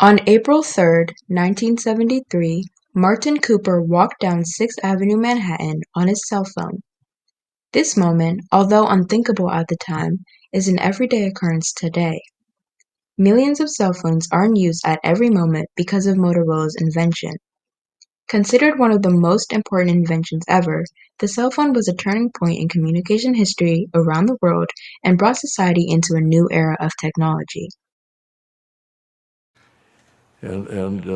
On April 3, 1973, Martin Cooper walked down Sixth Avenue, Manhattan on his cell phone. This moment, although unthinkable at the time, is an everyday occurrence today. Millions of cell phones are in use at every moment because of Motorola's invention. Considered one of the most important inventions ever, the cell phone was a turning point in communication history around the world and brought society into a new era of technology. And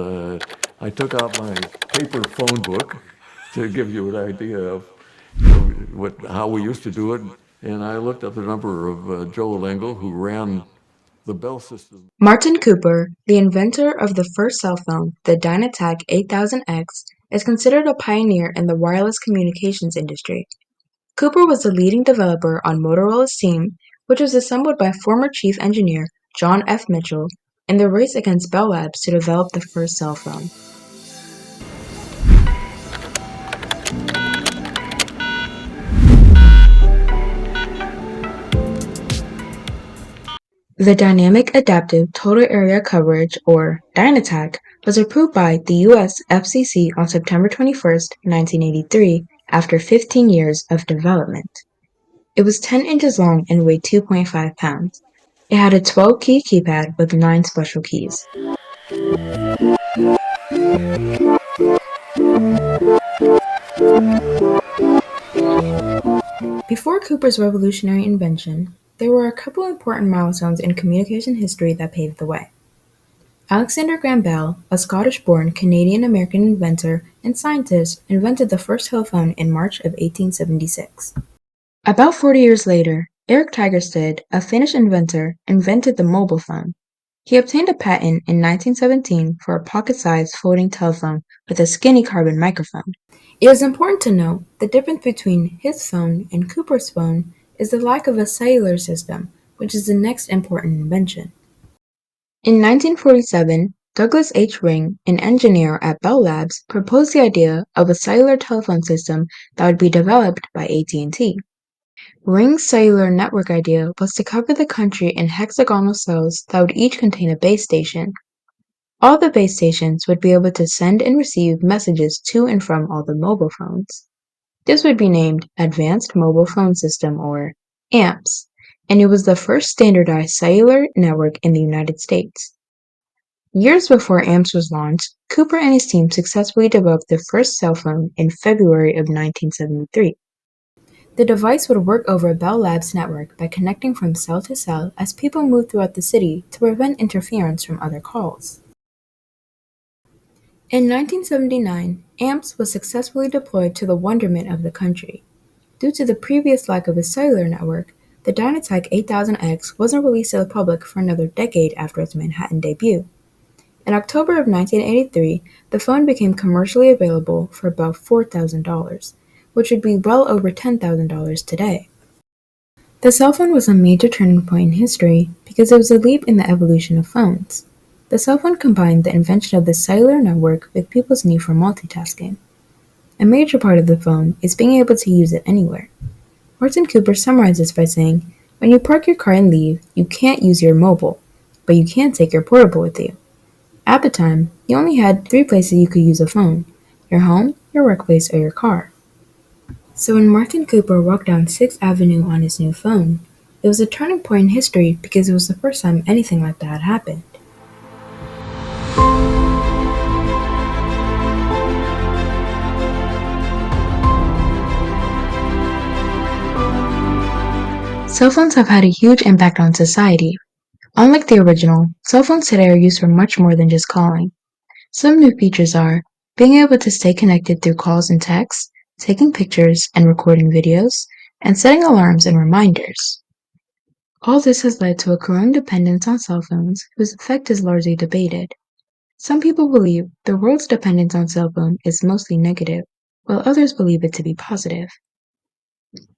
I took out my paper phone book to give you an idea of how we used to do it, and I looked up the number of Joe Lengyel, who ran the Bell system. Martin Cooper, the inventor of the first cell phone, the Dynatac 8000X, is considered a pioneer in the wireless communications industry. Cooper was the leading developer on Motorola's team, which was assembled by former chief engineer John F. Mitchell, in the race against Bell Labs to develop the first cell phone. The Dynamic Adaptive Total Area Coverage, or Dynatac, was approved by the U.S. FCC on September 21, 1983, after 15 years of development. It was 10 inches long and weighed 2.5 pounds. It had a 12-key keypad with 9 special keys. Before Cooper's revolutionary invention, there were a couple important milestones in communication history that paved the way. Alexander Graham Bell, a Scottish-born Canadian-American inventor and scientist, invented the first telephone in March of 1876. About 40 years later, Erik Tigerstad, a Finnish inventor, invented the mobile phone. He obtained a patent in 1917 for a pocket-sized folding telephone with a skinny carbon microphone. It is important to note the difference between his phone and Cooper's phone is the lack of a cellular system, which is the next important invention. In 1947, Douglas H. Ring, an engineer at Bell Labs, proposed the idea of a cellular telephone system that would be developed by AT&T. Ring's cellular network idea was to cover the country in hexagonal cells that would each contain a base station. All the base stations would be able to send and receive messages to and from all the mobile phones. This would be named Advanced Mobile Phone System, or AMPS, and it was the first standardized cellular network in the United States. Years before AMPS was launched, Cooper and his team successfully developed the first cell phone in February of 1973. The device would work over Bell Labs network by connecting from cell to cell as people moved throughout the city to prevent interference from other calls. In 1979, AMPS was successfully deployed to the wonderment of the country. Due to the previous lack of a cellular network, the Dynatac 8000X wasn't released to the public for another decade after its Manhattan debut. In October of 1983, the phone became commercially available for about $4,000, which would be well over $10,000 today. The cell phone was a major turning point in history because it was a leap in the evolution of phones. The cell phone combined the invention of the cellular network with people's need for multitasking. A major part of the phone is being able to use it anywhere. Martin Cooper summarized this by saying, "When you park your car and leave, you can't use your mobile, but you can take your portable with you." At the time, you only had 3 places you could use a phone: your home, your workplace, or your car. So when Martin Cooper walked down 6th Avenue on his new phone, it was a turning point in history because it was the first time anything like that happened. Cell phones have had a huge impact on society. Unlike the original, cell phones today are used for much more than just calling. Some new features are being able to stay connected through calls and texts, taking pictures and recording videos, and setting alarms and reminders. All this has led to a growing dependence on cell phones whose effect is largely debated. Some people believe the world's dependence on cell phone is mostly negative, while others believe it to be positive.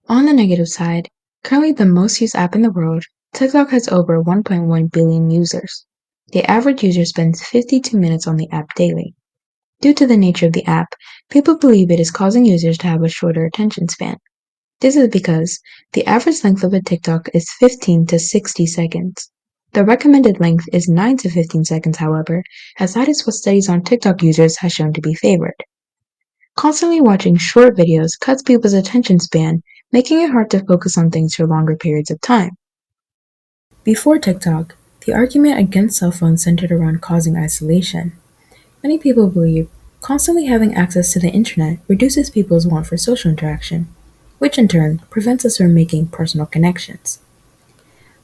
On the negative side, currently the most used app in the world, TikTok has over 1.1 billion users. The average user spends 52 minutes on the app daily. Due to the nature of the app, people believe it is causing users to have a shorter attention span. This is because the average length of a TikTok is 15 to 60 seconds. The recommended length is 9 to 15 seconds, however, as that is what studies on TikTok users have shown to be favored. Constantly watching short videos cuts people's attention span, making it hard to focus on things for longer periods of time. Before TikTok, the argument against cell phones centered around causing isolation. Many people believe constantly having access to the internet reduces people's want for social interaction, which in turn prevents us from making personal connections.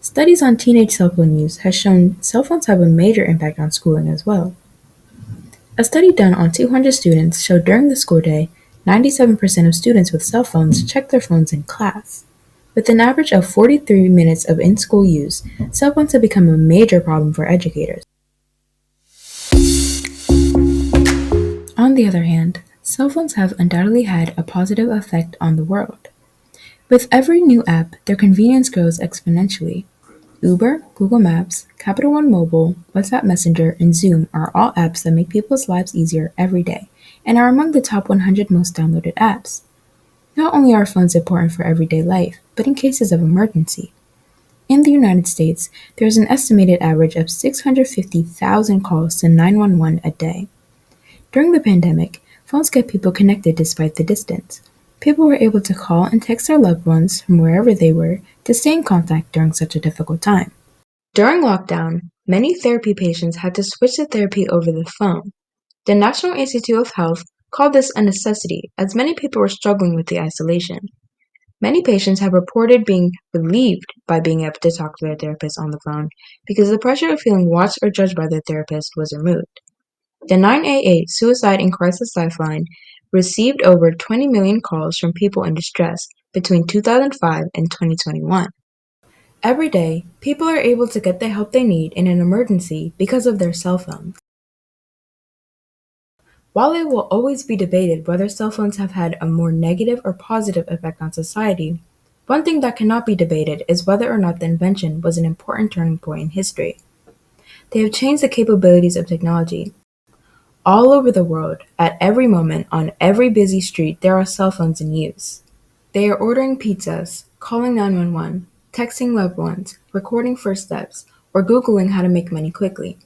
Studies on teenage cell phone use has shown cell phones have a major impact on schooling as well. A study done on 200 students showed during the school day, 97% of students with cell phones checked their phones in class. With an average of 43 minutes of in-school use, cell phones have become a major problem for educators. On the other hand, cell phones have undoubtedly had a positive effect on the world. With every new app, their convenience grows exponentially. Uber, Google Maps, Capital One Mobile, WhatsApp Messenger, and Zoom are all apps that make people's lives easier every day and are among the top 100 most downloaded apps. Not only are phones important for everyday life, but in cases of emergency. In the United States, there is an estimated average of 650,000 calls to 911 a day. During the pandemic, phones kept people connected despite the distance. People were able to call and text their loved ones from wherever they were to stay in contact during such a difficult time. During lockdown, many therapy patients had to switch to therapy over the phone. The National Institute of Health called this a necessity as many people were struggling with the isolation. Many patients have reported being relieved by being able to talk to their therapist on the phone because the pressure of feeling watched or judged by their therapist was removed. The 988 Suicide and Crisis Lifeline received over 20 million calls from people in distress between 2005 and 2021. Every day, people are able to get the help they need in an emergency because of their cell phones. While it will always be debated whether cell phones have had a more negative or positive effect on society, one thing that cannot be debated is whether or not the invention was an important turning point in history. They have changed the capabilities of technology. All over the world, at every moment, on every busy street, there are cell phones in use. They are ordering pizzas, calling 911, texting loved ones, recording first steps, or Googling how to make money quickly.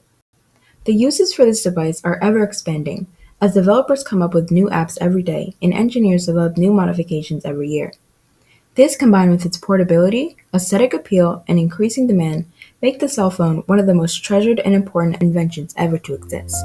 The uses for this device are ever expanding, as developers come up with new apps every day and engineers develop new modifications every year. This, combined with its portability, aesthetic appeal, and increasing demand, make the cell phone one of the most treasured and important inventions ever to exist.